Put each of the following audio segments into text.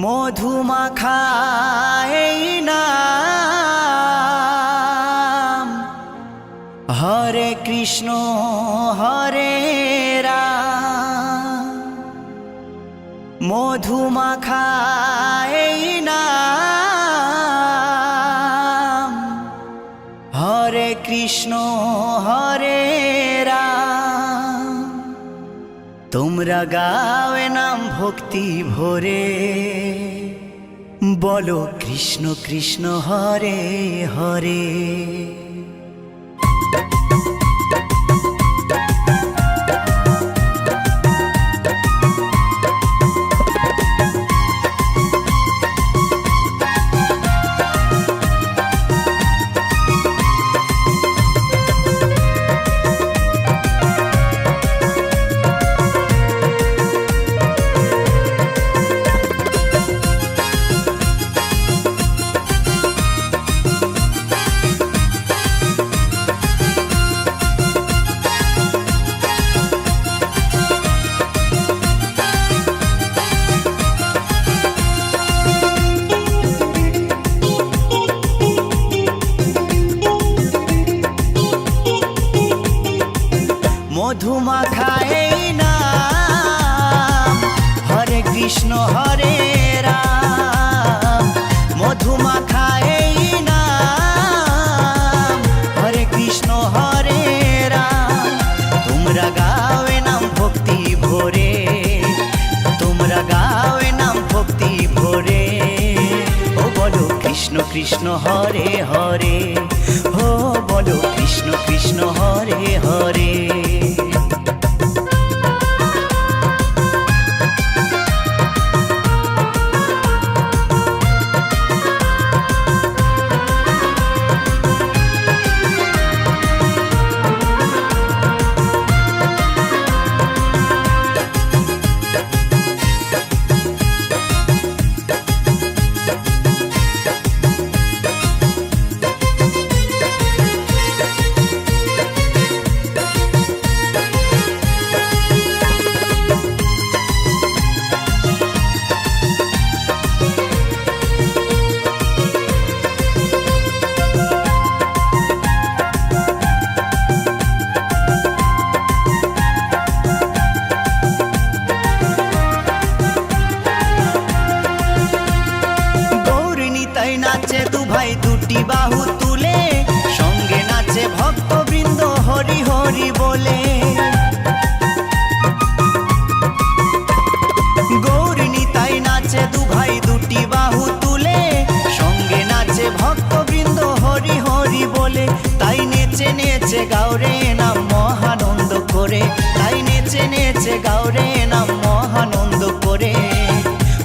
মধুমাখা এই নাম, হরে কৃষ্ণ হরে রাম। মধুমাখা এই নাম, হরে কৃষ্ণ হরে রাম। তোমরা গাওয়ে নাম ভক্তি ভরে, বলো কৃষ্ণ কৃষ্ণ হরে হরে। মধুমাখা এই নাম, হরে কৃষ্ণ হরে রাম। মধুমাখা এই নাম, হরে কৃষ্ণ হরে রাম। তোমরা গাওয়ে নাম ভক্তি ভরে, তোমরা গাওয়ে নাম ভক্তি ভরে। ও বলো কৃষ্ণ কৃষ্ণ হরে হরে, ও বলো কৃষ্ণ কৃষ্ণ হরে হরে। নাচে দু ভাই দুটি বাহু তুলে, সঙ্গে নাচে ভক্তবৃন্দ হরি হরি বলে। গৌর নিতাই নাচে দু ভাই দুটি বাহু তুলে, সঙ্গে নাচে ভক্তবৃন্দ হরি হরি বলে। তাই নেচে নেচে গাওরে নাম মহানন্দ করে, তাই নেচে নেচে গাওরে নাম মহানন্দ করে।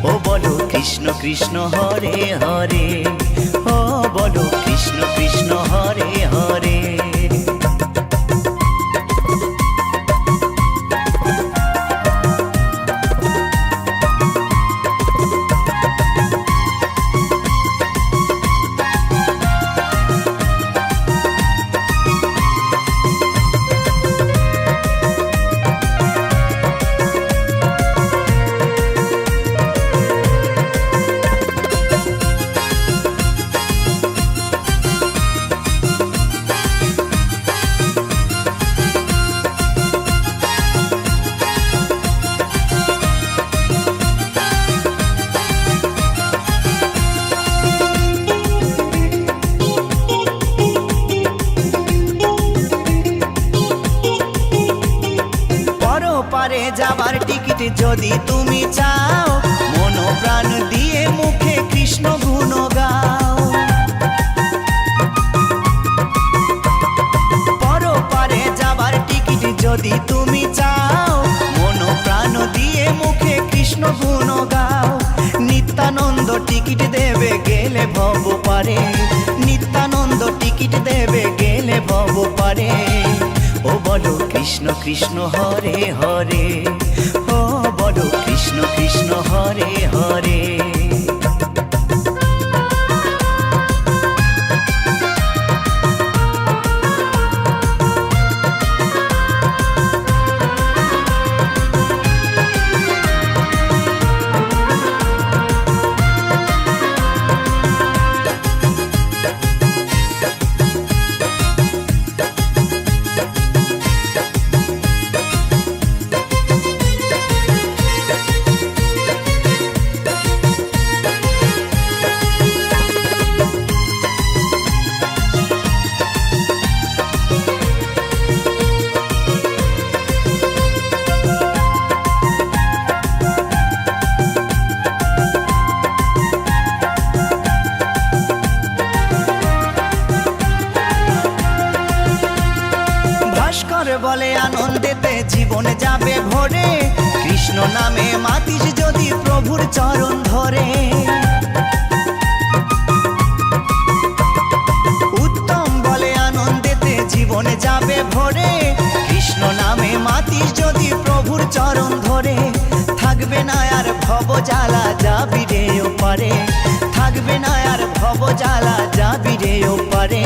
ও বলো কৃষ্ণ কৃষ্ণ হরে হরে, ও বলো কৃষ্ণ কৃষ্ণ হরে হরে। পারে যাবার টিকিট যদি তুমি চাও, মন প্রাণ দিয়ে মুখে কৃষ্ণ গুণ গাও। পরপারে যাবার টিকিট যদি তুমি চাও, মন প্রাণ দিয়ে মুখে কৃষ্ণ গুণ গাও। নিত্যানন্দ টিকিট দেবে গেলে ভব পারে, নিত্যানন্দ টিকিট দেবে গেলে ভব পারে। ও বলো কৃষ্ণ কৃষ্ণ হরে হরে, ও বলো কৃষ্ণ কৃষ্ণ হরে হরে। নামে মাতিস যদি প্রভুর চরণ ধরে, উত্তম বলে আনন্দেতে জীবনে যাবে ভরে। কৃষ্ণ নামে মাতিস যদি প্রভুর চরণ ধরে, থাকবে না আর ভব জ্বালা, যাবি রে ওপারে। থাকবে না আর ভব জ্বালা, যাবি রে ওপারে।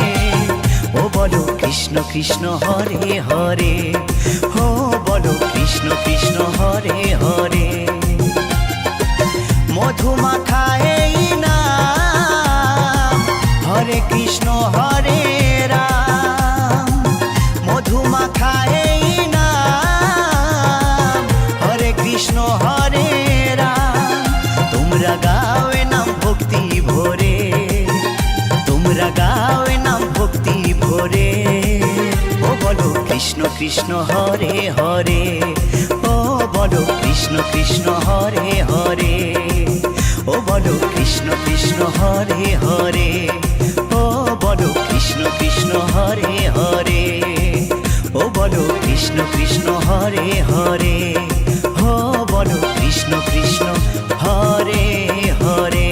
ও বলো কৃষ্ণ কৃষ্ণ হরে হরে, ও বলো কৃষ্ণ কৃষ্ণ হরে হরে। মধুমাখা এই নাম, হরে কৃষ্ণ হরে রাম। মধুমাখা এই নাম, হরে কৃষ্ণ হরে রাম। তোমরা গাও এ নাম ভক্তি ভরে, তোমরা গাও এ নাম ভক্তি ভরে। ও বলো কৃষ্ণ কৃষ্ণ হরে হরে, ও বলো কৃষ্ণ কৃষ্ণ হরে হরে। ও বলো কৃষ্ণ কৃষ্ণ হরে হরে, ও বলো কৃষ্ণ কৃষ্ণ হরে হরে। ও বলো কৃষ্ণ কৃষ্ণ হরে হরে, ও বলো কৃষ্ণ কৃষ্ণ হরে হরে।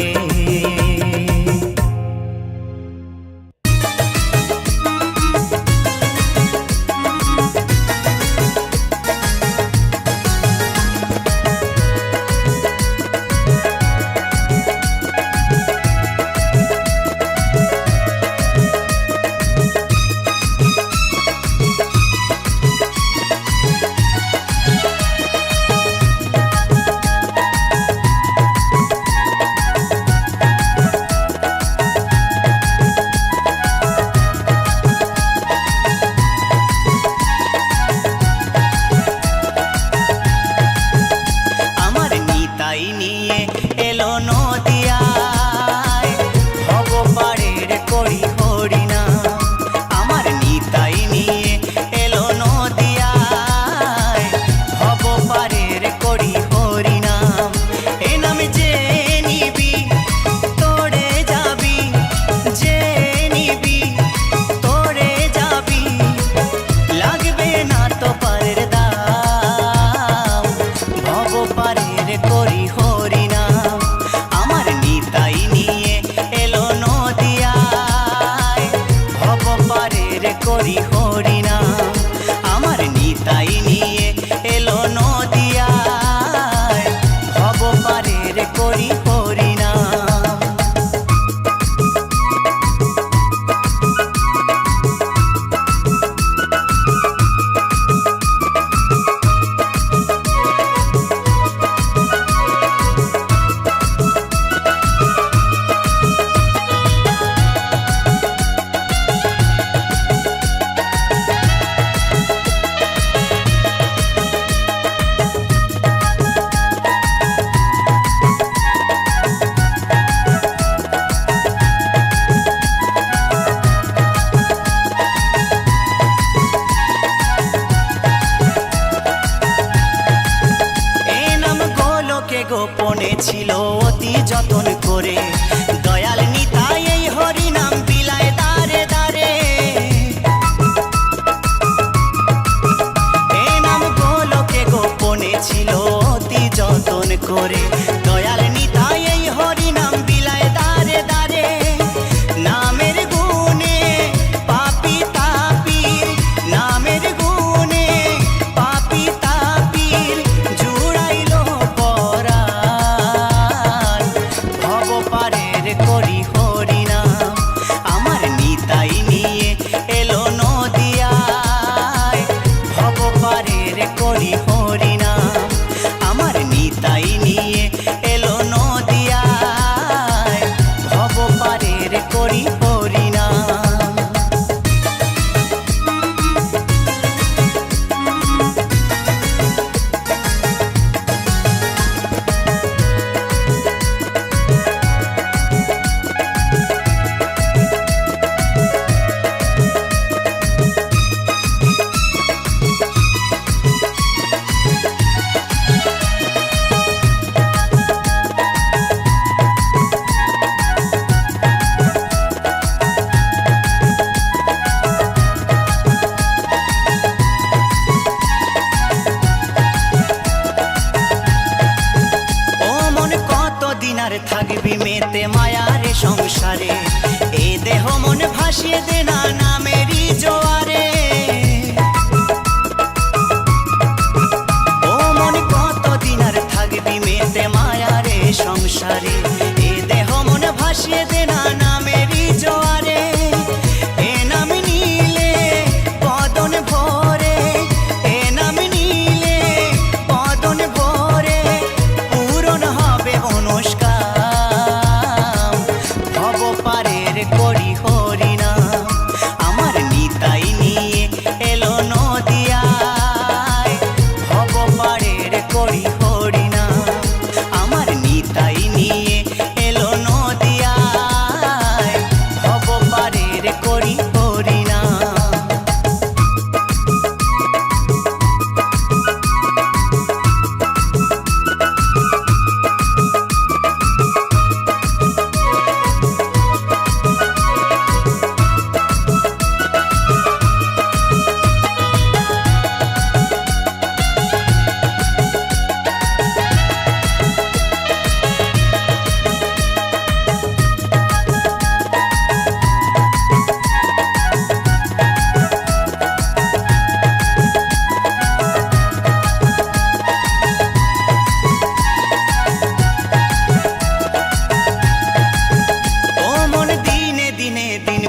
গোপনে ছিল অতি যতন করে, দয়াল নিতাই এই হরি নাম বিলায় দারে দারে। এ নাম গোলকে গোপনে ছিল অতি যতন করে, দয়াল নিতাই এই হরি নাম বিলায় দারে দারে। নামের গুণে পাপি তাপির, নামের গুণে পাপি তাপির জুড়াইল পরাণ। ভব পারের করি হরি নাম, আমার নিতাই নিয়ে এলো নদিয়ায়। ভব পারের করি হরি নাম, আমার নিতাই নিয়ে আর থাকবি মেতে মায়ারে সংসারে, এ দেহ মন ভাসিয়ে দে না নামেরই জোয়ারে। ও মন কতদিন আর থাকবি মেতে মায়ারে সংসারে, এ দেহ মন ভাসিয়ে দে না নামেরই জোয়ারে। এ নাম নিলে বদন ভরে, এ নাম নিলে বদন ভরে, পূরণ হবে মনস্কাম। ভব পারের করি হরিনাম, আমার নিতাই নিয়ে এলো নদিয়ায়। ভব পারের করি হরিনাম, আমার নিতাই নিয়ে এলো নদিয়ায়। ভব পারের করি হরিনাম।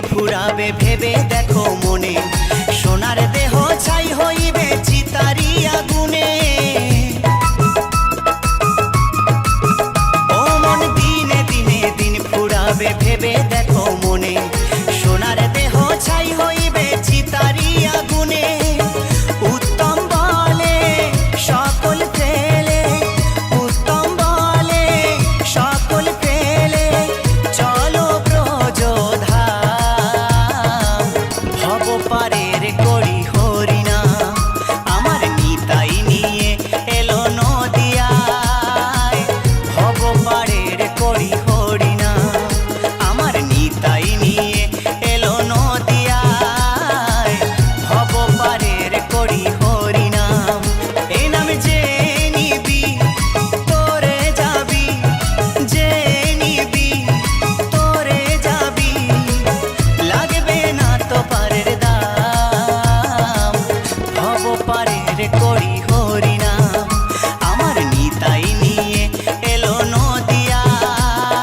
ফুরাবে ভেবে দেখো মনে, সোনার দেহ ছাই হইবে চিতারি আগুনে। ও মন দিনে দিনে দিন ফুরাবে ভেবে দেখো মনে, সোনার দেহ ছাই হইবে চিতারি আগুনে। উত্তম বলে সকল ফেলে, উত্তম বলে সকল ফেলে, চলো ব্রজধা পারের করি হরিনাম, আমার নিতাই নিয়ে এলো নদিয়ায়। ভব পারের করি হরিনাম, আমার নিতাই নিয়ে এলো নদিয়ায়। ভব পারের করি হরিনাম। এ নাম যে নিবি তোরে যাবি, যে নিবি তোরে যাবি, লাগবে না তো পারের দাম। ভব পারের করি হরিনাম, আমার নিতাই নিয়ে এলো নদিয়ায়।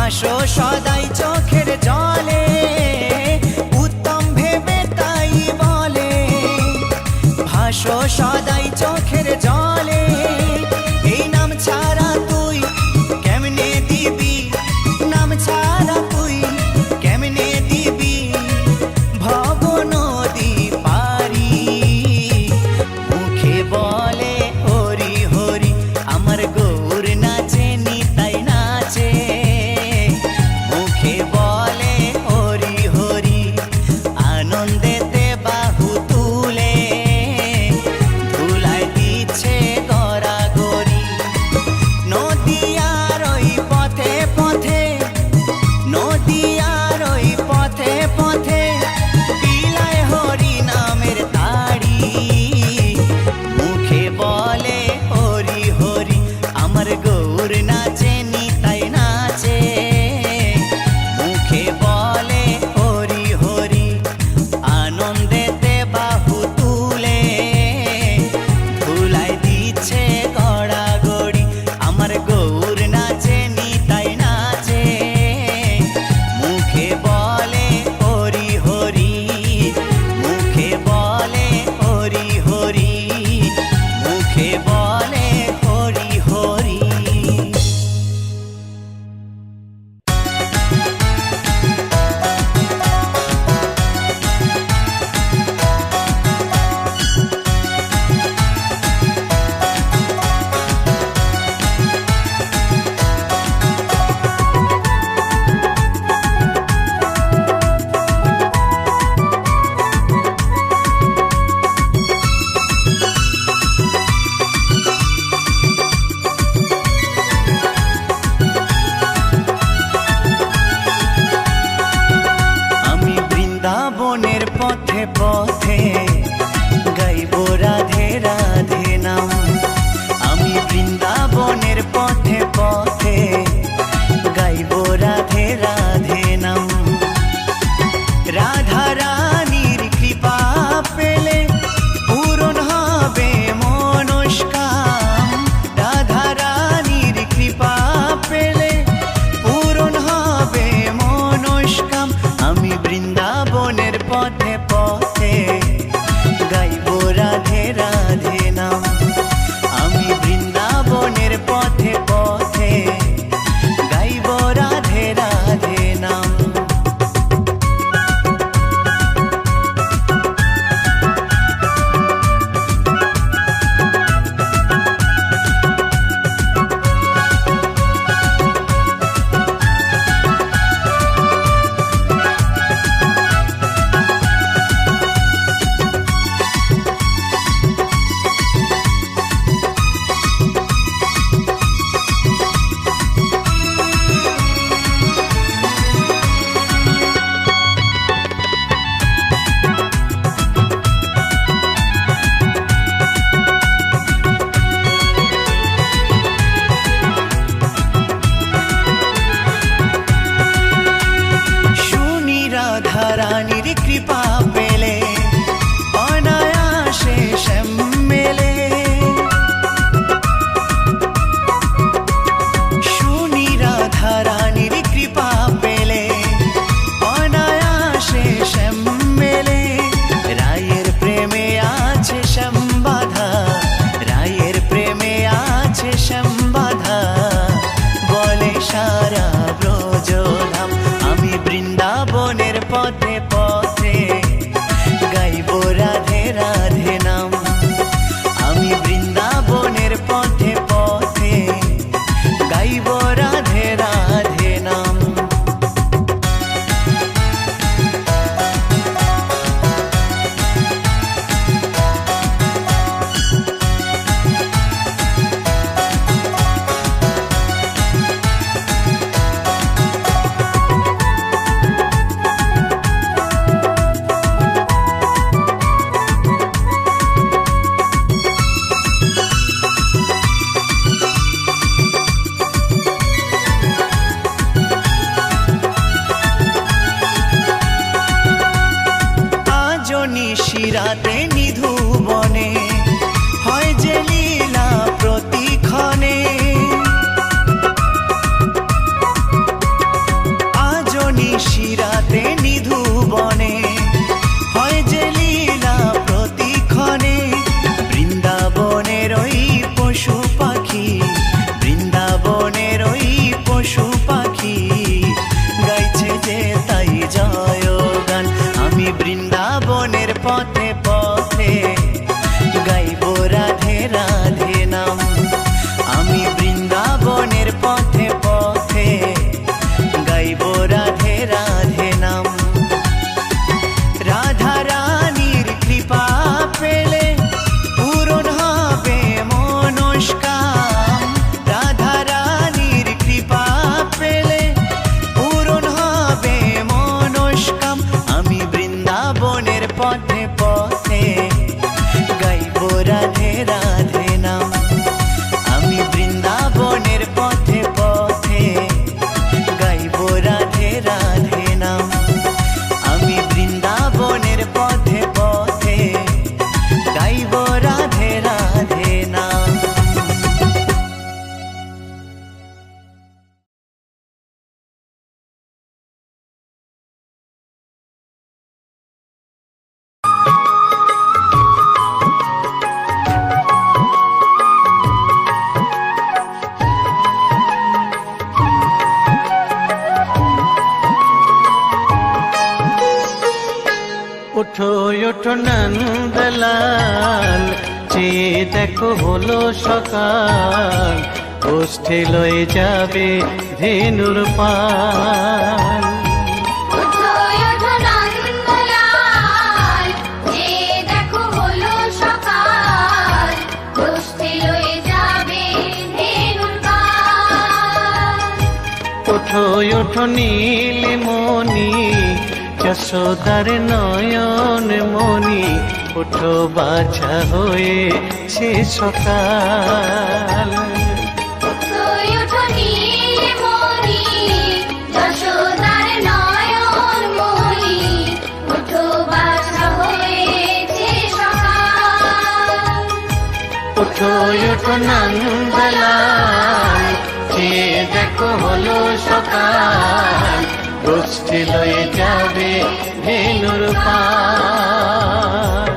ভাসো সদাই চোখের জলে, উত্তম ভেবে তাই বলে। ভাসো সদাই চোখের জলে, এই নাম ছাড়া তুই কেমনে দিবি, নাম ছাড়া তুই কেমনে দিবি ভব নদী পারি। মুখে বলে হরি হরি, আমার গৌর নাচে নিতাই নাচে। মুখে বলে হরি হরি, আনন্দেতে বাহু তুলে ধুলায় দিচ্ছে গড়াগড়ি। নদিয়ার ওই পথে পথে, নদিয়ার ওই পথে পথে বিলায় হরি নামের তাড়ি। মুখে বলে হরি হরি, আমার গৌর নাচে নিতাই নাচে। মুখে বলে হরি হরি, আনন্দেতে বাহু তুলে ধুলায় দিচ্ছে গড়াগড়ি। আমার গৌর নাচে নিতাই নাচে। মুখে বলে হরি হরি, মুখে বলে হরি হরি, মুখে বলে হরি হরি। আমি বৃন্দাবনের পথে পথে গাইব রাধে রাধে নাম। আমি বৃন্দাবনের পথে পথে গাইব রাধে রাধে নাম। রাধা রানীর কৃপা পেলে পূরণ হবে মনস্কাম। রাধা রানীর কৃপা পেলে পূরণ হবে মনস্কাম। আমি বৃন্দাবনের পথে পথে গাইব রাধে রাধে নাম। আমি বৃন্দাবনের পথে পথে গাইব রাধে রাধে নাম। শুনি রাধা রানীর কৃপা পেলে অনায়াসে শ্যাম মেলে। শুনি রাধা রানীর কৃপা পেলে অনায়াসে শ্যাম মেলে। রায়ের প্রেমে আছে শ্যাম বাধা, রায়ের প্রেমে আছে শ্যাম বাধা, বলে সারা ব্রজধাম। আমি বৃন্দাবনের পথে পথে গাইব রাধে রাধে নাম। আমি বৃন্দাবনের পথে পথে গাইব রাধে রাধে নাম। নিশিরাতে নিধু বনে হয় যে লীলা প্রতিক্ষণে। রাধে রাধে নাম। রাধা রানীর কৃপা পেলে পূরণ হবে মনস্কাম। রাধা রানীর কৃপা পেলে পূরণ হবে মনস্কাম। আমি বৃন্দাবনের পথে পথে গাইব রাধে রাধে নাম। আমি বৃন্দাবনের পথে পথে গাইব রাধে রাধে নাম। আমি বৃন্দাবনের পথে পথে গাইব রাধে রাধে নাম। ওঠো ওঠো নন্দলাল, চেয়ে দেখো হলো সকাল, গোষ্ঠী লয়ে যাবে ধেনুর পাল। ওঠো ওঠো নন্দলাল, চেয়ে দেখো হলো সকাল, গোষ্ঠী লয়ে যাবে ধেনুর পাল। ওঠো ওঠো নীলমণি, যশোদার নয়ন মণি, ওঠো বাছা হয়েছে সকাল। ওঠো ওঠো নীলমণি, যশোদার নয়ন মণি, ওঠো বাছা হয়েছে সকাল। ওঠো ওঠো নন্দলাল, চেয়ে দেখো হলো সকাল, গোষ্ঠী লয়ে যাবে ধেনুর পাল।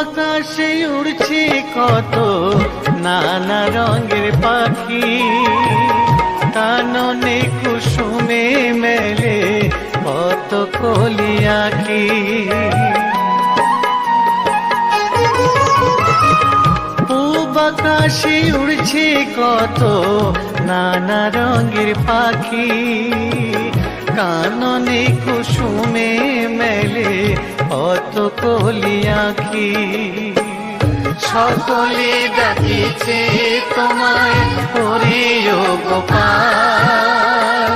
আকাশে উড়ছে কত নানা রঙের পাখি, কাননে কুসুমে মেলে কত কলি আঁখি। পূব আকাশে উড়ছে কত নানা রঙের পাখি, কাননে কুসুমে মেলে কত কলি আঁখি। সকলে ডাকিছে তোমায় হরিও গোপাল,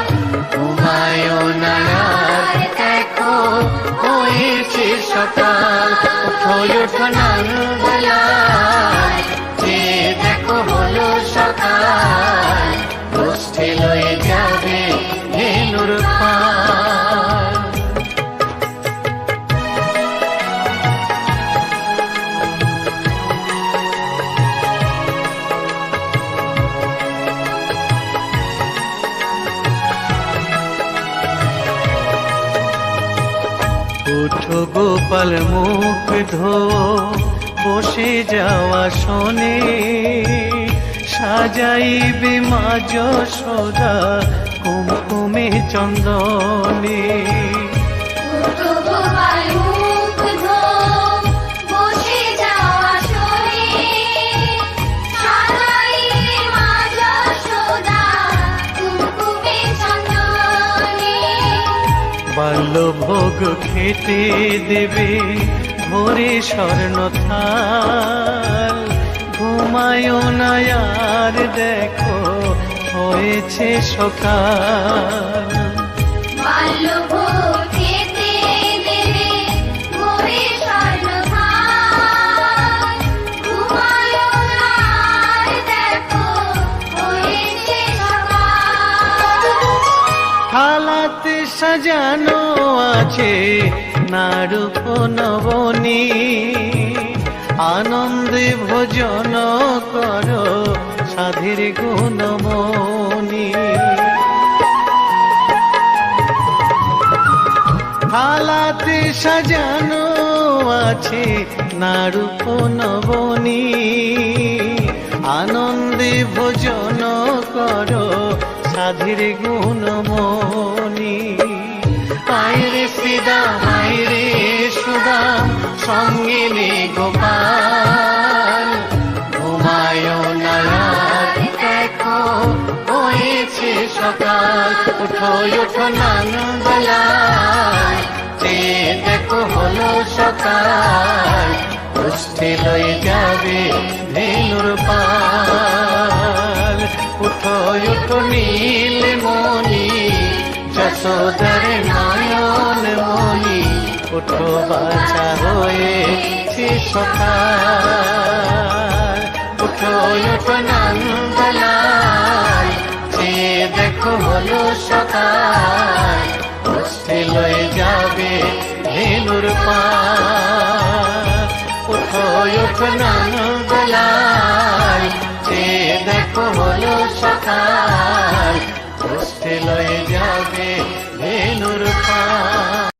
তোমায় নারার দেখো হয়েছে সকাল। ওঠো ওঠো নন্দলাল, যে দেখো হলো সকাল, গোষ্ঠী লয়ে যাবে ধেনুর পাল। ওঠো গোপাল মুখ ধো, বসে যাওয়া শোনে, সাজাইবে মা যশোদা কুমকুমে চন্দনে। ওঠো গোপাল মুখ ধো, বসে যাওয়া শোনে, সাজাইবে মা যশোদা কুমকুমে চন্দনে। বাল্যভোগ খেতে দেবে ভোরে স্বর্ণ থাল, ঘুমায় না আর দেখো হয়েছে সকাল। বাল্যভোগ খেতে দেবে ভোরে স্বর্ণ থাল, ঘুমায় না আর দেখো হয়েছে সকাল। থালাতে সাজানো আছে নারূপ নবনী, আনন্দে ভোজন করো সাধীর গুণমণি। থালাতে সাজানো আছে নারূপ নবনী আনন্দে ভোজন কর সাধির গুণমণি আইরে শ্রীদাম আইরে সুদাম সঙ্গে নে গোপাল ঘুমায় নায়ার দেখো হয়েছে সকাল উঠো উঠো নানবেলায় যে দেখো হলো সকাল পুষ্টি লয়ে যাবে ধেনুর পাল উঠো উঠো নীল মণি যশোদার নয়ন মণি উঠো বাছা হয়েছে সকাল উঠো উঠো নন্দলাল যে দেখো হলো সকাল পুষ্টি লয়ে যাবে ধেনুর পাল উঠো উঠো নন্দলাল যে দেখো হলো সকাল পুষ্টি লয়ে যাবে ধেনুর পাল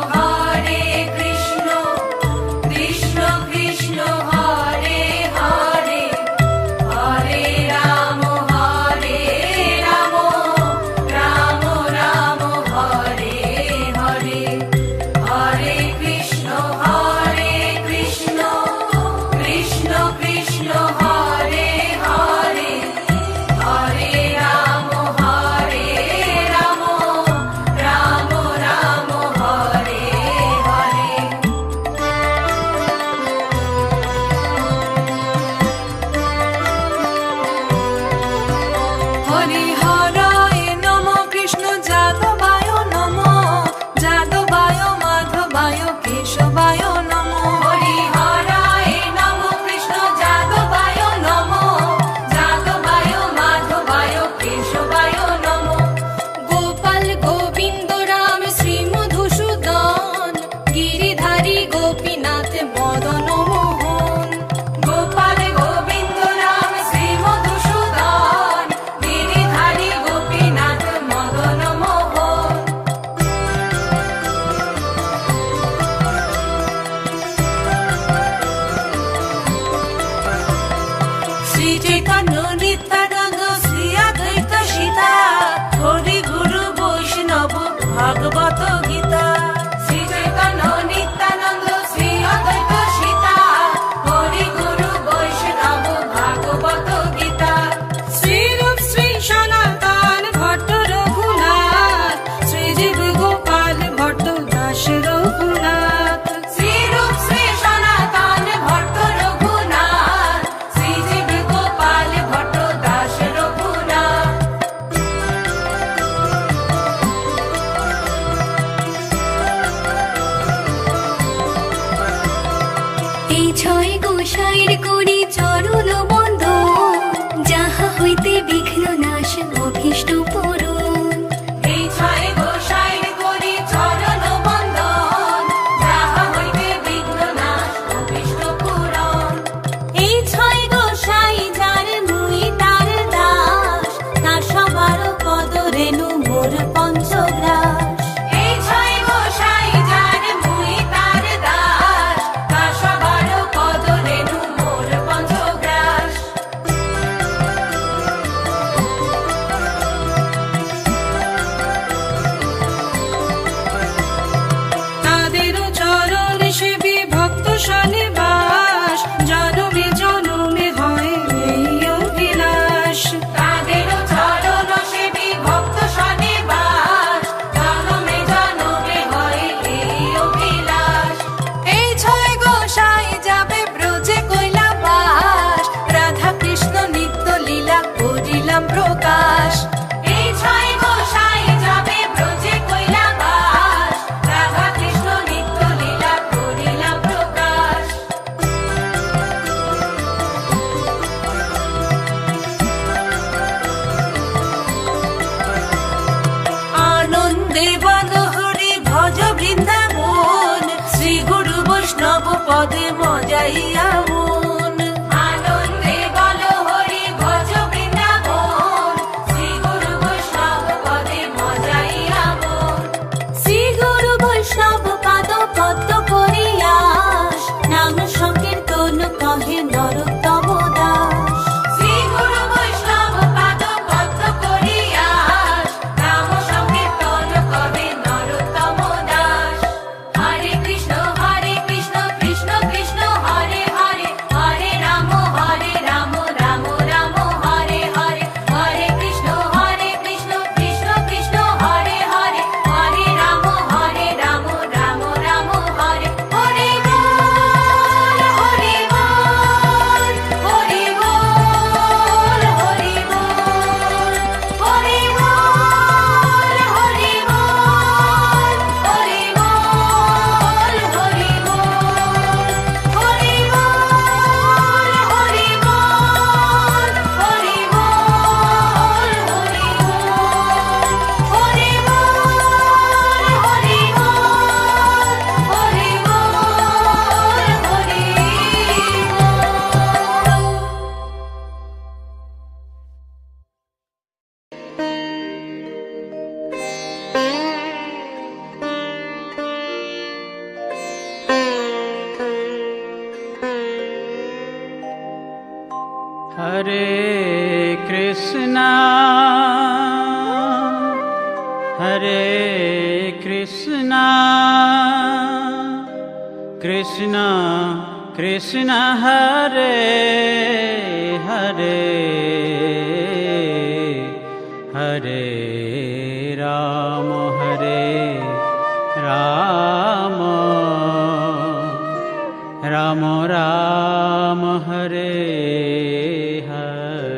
হরে কৃষ্ণ কৃষ্ণ কৃষ্ণ হরে হরে হরে রাম রাম রাম হরে হরে হরে কৃষ্ণ কৃষ্ণ কৃষ্ণ হরে হরে হরে রাম রাম রাম হরে হরে হরি হরায় নম কৃষ্ণ যাদবায় নম যাদবায় মাধবায় কেশবায় নম হরি হরায় নম কৃষ্ণ যাদবায় নম যাদবায় মাধবায় কেশবায় নম গোপাল গোবিন্দ রাম শ্রী মধুসূদন গিরিধারী গোপীনাথ মদন মোহন গোপাল গোবিন্দ রাম শ্রী মধুসূদন গিরিধারী গোপীনাথ মদন মোহন শ্রী চৈতন্য নিত্যানন্দ শ্রী অদ্বৈত সীতা হরি গুরু বৈষ্ণব ভাগবত গীতা শ্রী চৈতন্য নিত্যানন্দ শ্রী অদ্বৈত সীতা হরি গুরু বৈষ্ণব ভাগবত গীতা শ্রীরূপ শ্রী সনাতন ভট্ট রঘুনাথ শ্রীজীব গোপাল ভট্ট দাস রঘুনাথ শ্রীরূপ শ্রী সনাতন ভট্ট রঘুনাথ শ্রীজীব গোপাল ভট্ট দাস রঘুনাথ এই ছয় গোসাইর করি চরণ বন্ধ যাহা হইতে বিঘ্ন নাশ অভীষ্ট পূরণ এই ছয় গোসাইর করি চরণ বন্দন যাহা হইতে বিঘ্ন নাশ অভীষ্ট পূরণ এই ছয় গোসাই যার মুই তার দাস তার সবার পদ রেণু মোর পঞ্চগ্রাস এই ছয় গোসাই যার মুই তার দাস তার সবার পদ রেণু মোর পদে মজাইয়া মন। আনন্দে বলো হরি ভজ বৃন্দাবন, শ্রী গুরু বৈষ্ণব পদে মজাইয়া মন। শ্রী গুরু বৈষ্ণব পাদ পদ্ম করিয়াস, নাম সংকীর্তন কহে নরোত্তম দাস। শ্রী গুরু বৈষ্ণব পাদ পদ্ম করিয়াস, নাম সংকীর্তন কবে নরোত্তম দাস। হরে কৃষ্ণ কৃষ্ণ কৃষ্ণ হরে হরে, হরে রাম রাম রাম হরে হরে। হরে কৃষ্ণ কৃষ্ণ কৃষ্ণ হরে হরে, হরে রাম রাম রাম হরে। হরে বল হরে বল, হরে বল হরে বল, হরে বল হরে বল, হরে বল হরে বল, হরে বল হরে বল, হরে বল হরে বল, হরে বল হরে हरे कृष्णा हरे कृष्णा कृष्णा कृष्णा हरे हरे हरे राम राम राम राम हरे हरे।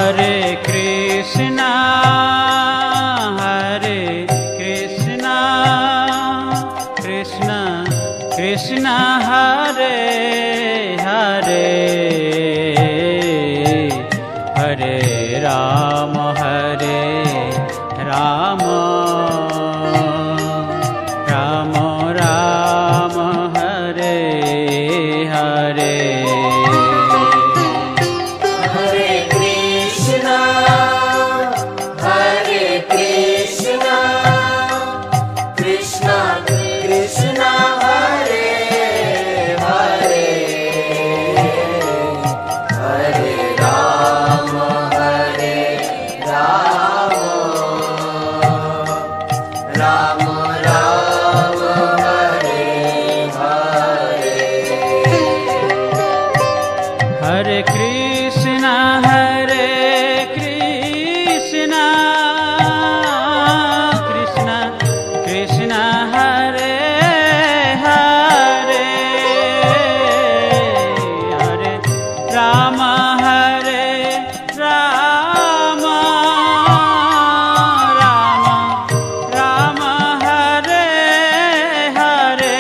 हरे कृष्णा कृष्णा कृष्णा हरे हरे हरे राम राम राम राम हरे हरे। हरे कृष्णा कृष्णा कृष्णा हरे हरे हरे राम राम राम हरे हरे।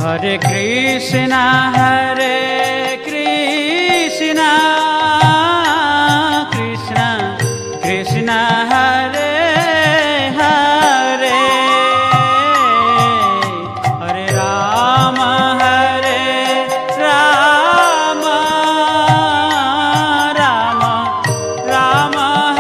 हरे कृष्णा कृष्णा कृष्णा हरे हरे हरे राम राम राम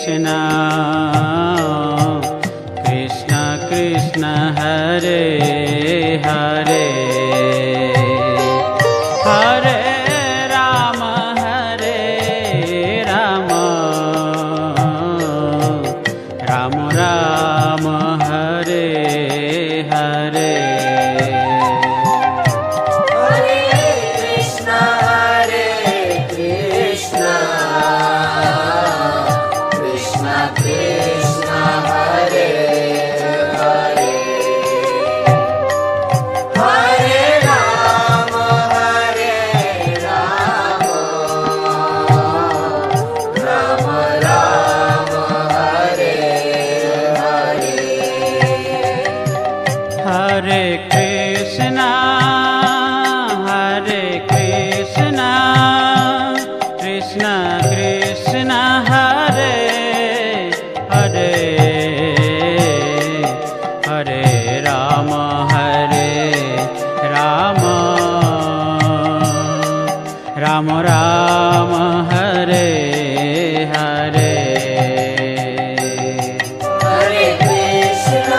कृष्ण कृष्ण कृष्ण हरे हरे हरे राम राम राम हरे हरे हरे कृष्णा कृष्ण कृष्ण हरे हरे हरे राम राम राम हरे हरे हरे कृष्ण कृष्ण कृष्ण हरे हरे हरे राम राम राम हरे हरे हरे कृष्ण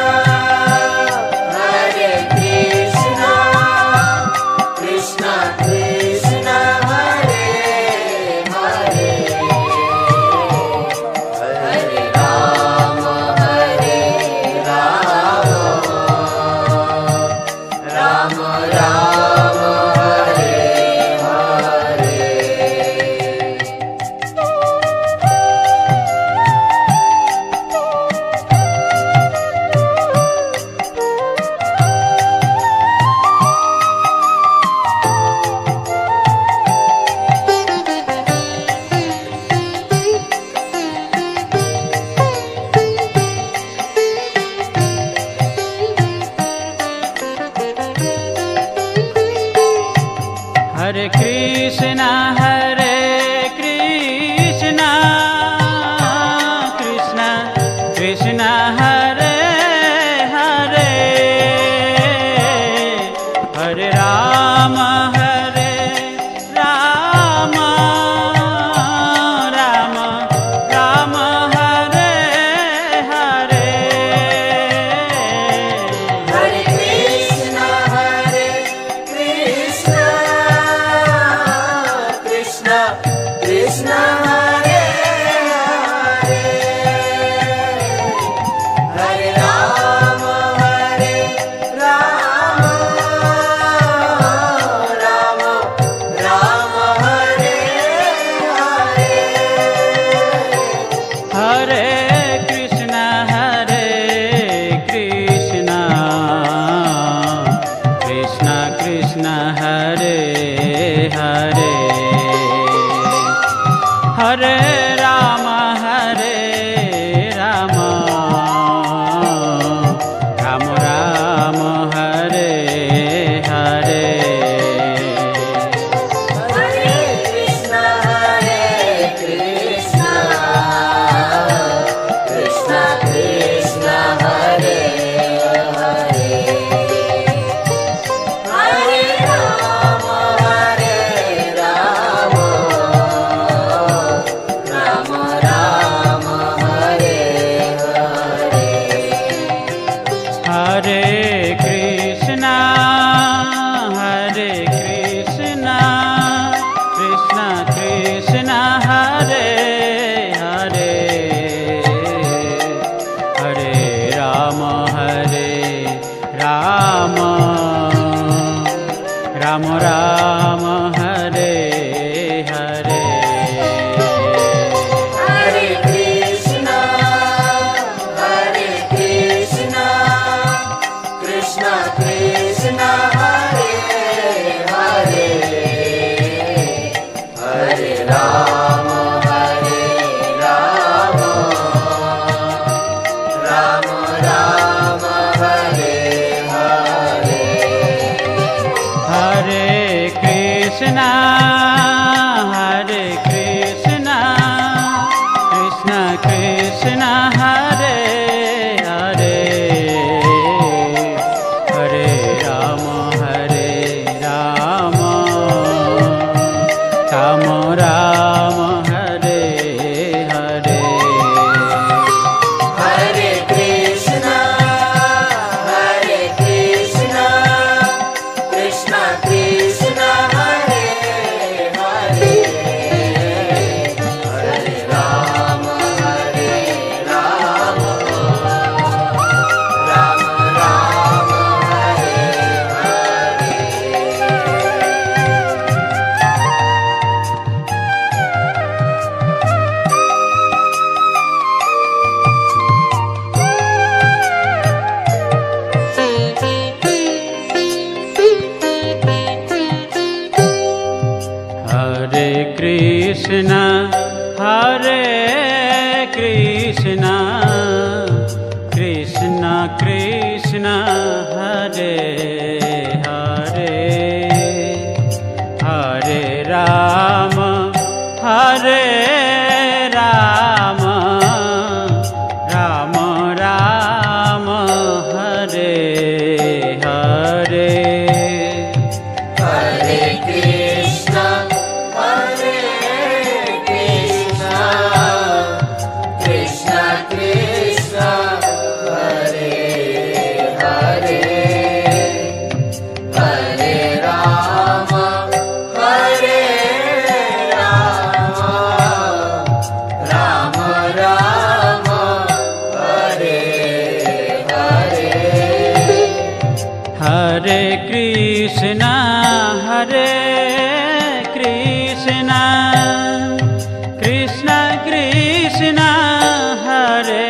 कृष्ण कृष्ण हरे हरे हरे राम राम राम हरे हरे हरे कृष्ण कृष्ण कृष्ण हरे हरे हरे राम राम राम हरे हरे हरे कृष्ण कृष्ण कृष्ण हरे हरे हरे राम राम राम हरे हरे हरे कृष्ण कृष्ण कृष्ण हरे हरे हरे राम राम हरे हरे हरे कृष्ण कृष्ण कृष्ण हरे हरे हरे राम राम राम हरे हरे हरे कृष्ण कृष्ण कृष्ण हरे हरे हरे राम राम राम हरे हरे কৃষ্ণ হরে কৃষ্ণ কৃষ্ণ কৃষ্ণ হরে হরে হরে রাম হরে রাম রাম রাম হরে হরে হরে কৃষ্ণ কৃষ্ণ কৃষ্ণ হরে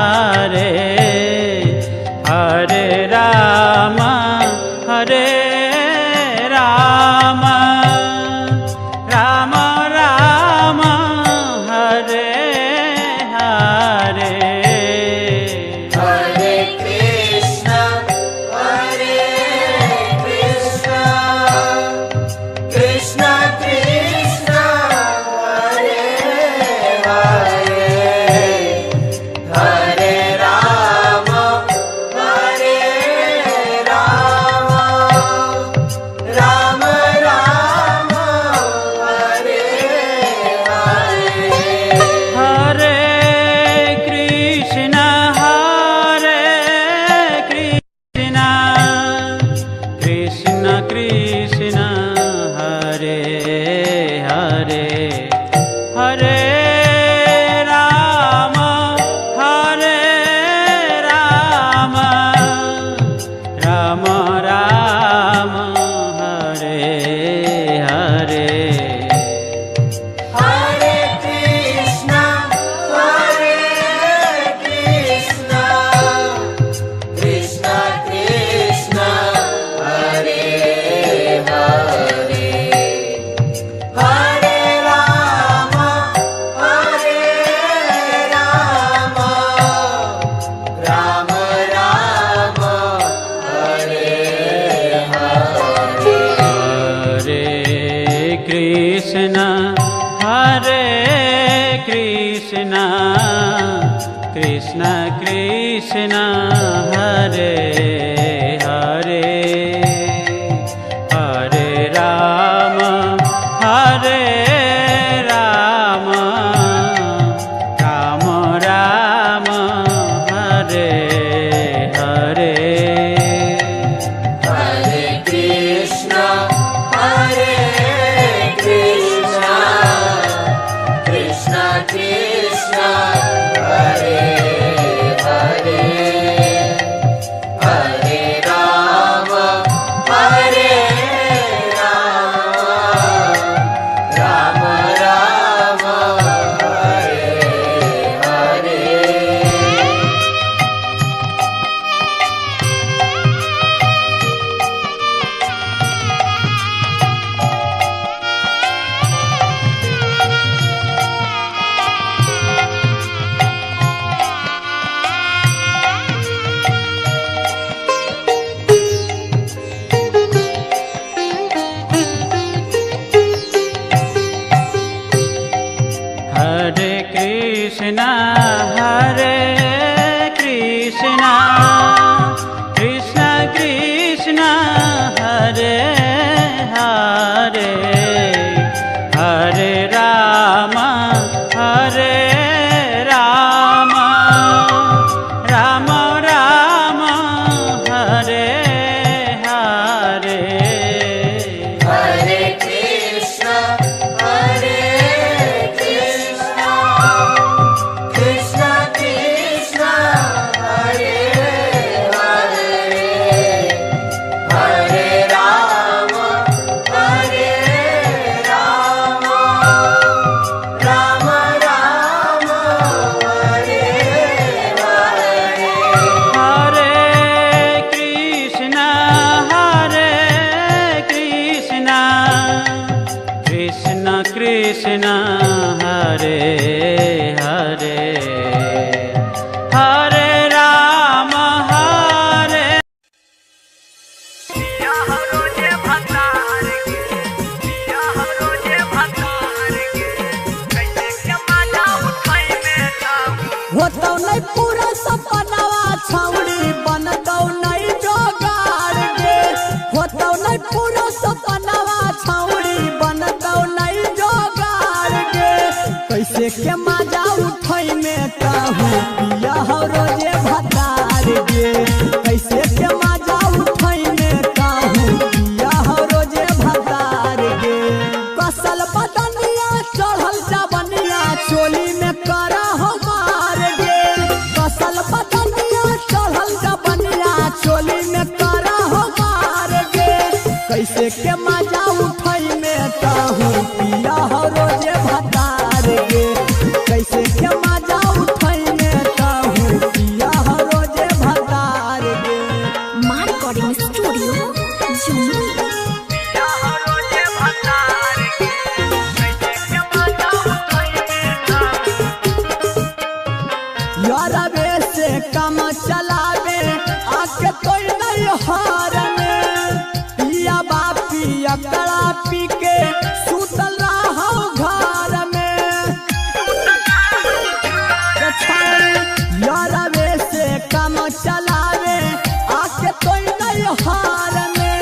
হরে হরে রাম রাম রাম হরে হরে হরে কৃষ্ণ কৃষ্ণ কৃষ্ণ হরে হরে হরে রাম রাম রাম হরে হরে হরে কৃষ্ণ কৃষ্ণ কৃষ্ণ হরে হরে হরে রাম রাম রাম হরে হরে হরে কৃষ্ণ কৃষ্ণ কৃষ্ণ হরে হরে হরে রাম রাম রাম হরে হরে হরে কৃষ্ণ কৃষ্ণ কৃষ্ণ হরে হরে হরে রাম রাম রাম হরে হরে হরে কৃষ্ণ কৃষ্ণ কৃষ্ণ হরে হরে হরে রাম রাম রাম হরে হরে হরে কৃষ্ণ কৃষ্ণ কৃষ্ণ হরে হরে হরে রাম রাম রাম হরে হরে হরে কৃষ্ণ কৃষ্ণ কৃষ্ণ হরে হরে হরে রাম রাম রাম হরে হরে হরে কৃষ্ণ কৃষ্ণ কৃষ্ণ হরে হরে হরে রাম कृष्ण हरे हरे हरे राम हरे होतौ नहीं पूरा सपनावा छौड़ी बनतौ नहीं जोगाड़ गे होतौ नहीं पूरा सपनावा छौड़ी बनतौ नहीं जोगाड़ गे कैसे के मजा उठै में कहूँ पिया हो रोजे भतार गे कैसे के मजा उठै में कहूँ पिया हो रोजे भतार गे कसल बदनिया चढ़ल जवनिया चोली में करा हो कसल बदनिया चढ़ल जवनिया चोली में करा हो मार गे कैसे के मजा उठै में कहूँ पिया हो रोजे भतार गे कैसे के मजा उठै में कहूँ पिया हो रोजे भतार गे मां रिकॉर्डिंग स्टूडियो जमुई। यारबे से काम चलावे आके कोई नहीं हार में पिया बापी अकड़ा पी के सुतल रहो घर में यारबे से काम चलावे आके कोई नहीं हार में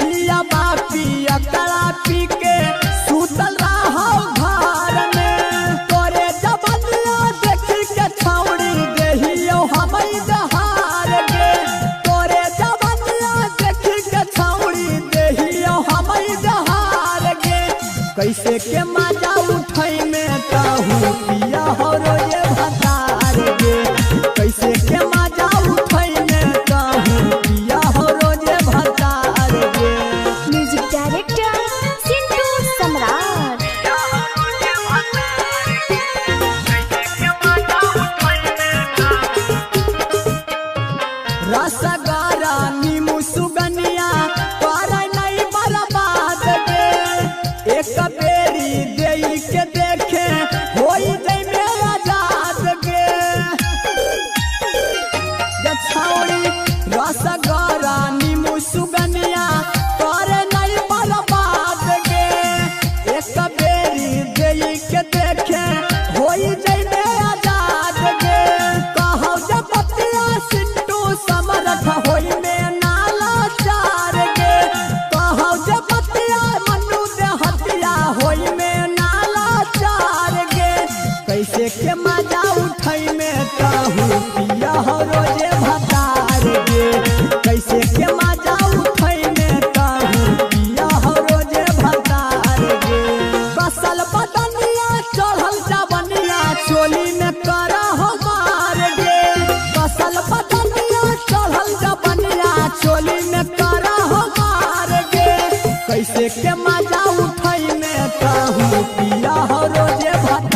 पिया बापी अकड़ा पी के सुतल रहो घर में तोरे जवनिया देखी के छौड़ी देहियो हमई दहार गे तोरे जवनिया देखी के छौड़ी देहियो हमई दहार गे कैसे के मजा उठै में कहूँ पिया हो रोजे भतार गे कैसे के मजा उठै में कहूँ पिया हो रोजे भतार गे म्यूजिक डायरेक्टर सिंटू सम्राट। रसगारा नीमू सुगनिया पारा नहीं बर्बाद गे एक बेरी देई के देखे होई जई में आजाद गे छौड़ी रसगारा नीमू सुगनिया पारा नहीं बर्बाद गे एक बेरी देई के देखे होई जई में आजाद गे कहौ जब बतिया सिंटू समरथ होई में नाला चार गे कहौ जब बतिया मनु दे हतिया होई में नाला चार गे कैसे के मजा उठै में कहूँ पिया हो रोजे भतार गे कैसे के मजा उठै में कहूँ पिया हो रोजे भतार गे कसल बदनिया चढ़ल जवनिया चोली में करा हो मार गे कसल बदनिया चढ़ल जवनिया चोली में करा हो मार गे कैसे के मजा उठै में कहूँ पिया हो रोजे भतार